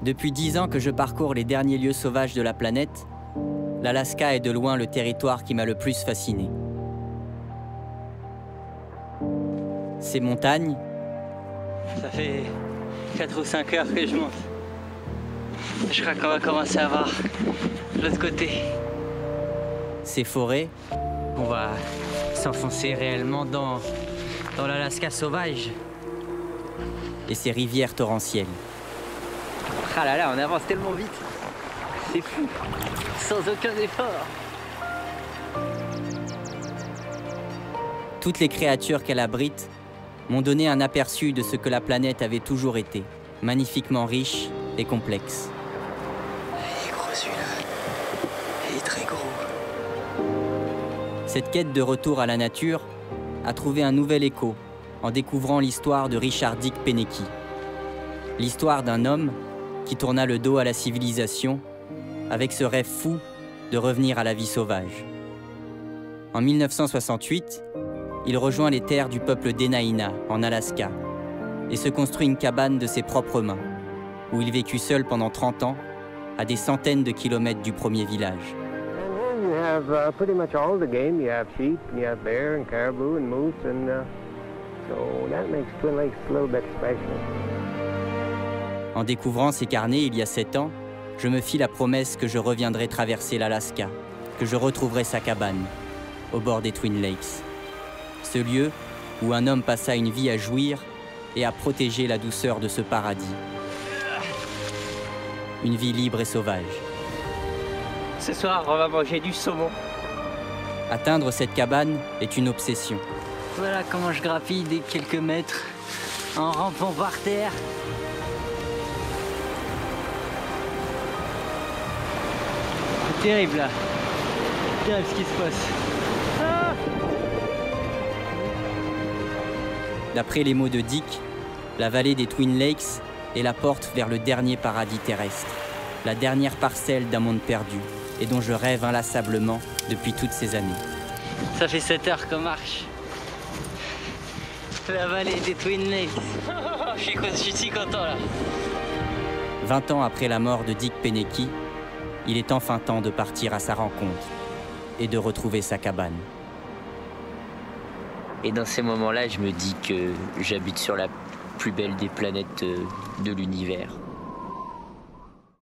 Depuis 10 ans que je parcours les derniers lieux sauvages de la planète, l'Alaska est de loin le territoire qui m'a le plus fasciné. Ces montagnes... Ça fait 4 ou 5 heures que je monte. Je crois qu'on va commencer à voir l'autre côté. Ces forêts... On va s'enfoncer réellement dans l'Alaska sauvage. Et ces rivières torrentielles. Ah là là, on avance tellement vite. C'est fou. Sans aucun effort. Toutes les créatures qu'elle abrite m'ont donné un aperçu de ce que la planète avait toujours été, magnifiquement riche et complexe. Il est gros celui-là. Il est très gros. Cette quête de retour à la nature a trouvé un nouvel écho en découvrant l'histoire de Richard Dick Penneky. L'histoire d'un homme qui tourna le dos à la civilisation avec ce rêve fou de revenir à la vie sauvage. En 1968, il rejoint les terres du peuple Dena'ina, en Alaska, et se construit une cabane de ses propres mains, où il vécut seul pendant 30 ans, à des centaines de kilomètres du premier village. You have pretty much all the game. You have sheep, and you have bear, and caribou, and moose, and so that makes Twin Lakes a little bit special. En découvrant ces carnets il y a 7 ans, je me fis la promesse que je reviendrai traverser l'Alaska, que je retrouverai sa cabane, au bord des Twin Lakes. Ce lieu où un homme passa une vie à jouir et à protéger la douceur de ce paradis. Une vie libre et sauvage. Ce soir, on va manger du saumon. Atteindre cette cabane est une obsession. Voilà comment je grappille des quelques mètres en rampant par terre. C'est terrible là. Regarde ce qui se passe. Ah! D'après les mots de Dick, la vallée des Twin Lakes est la porte vers le dernier paradis terrestre, la dernière parcelle d'un monde perdu et dont je rêve inlassablement depuis toutes ces années. Ça fait 7 heures qu'on marche. La vallée des Twin Lakes. Je suis si content là. 20 ans après la mort de Dick Penneky, il est enfin temps de partir à sa rencontre et de retrouver sa cabane. Et dans ces moments-là, je me dis que j'habite sur la plus belle des planètes de l'univers.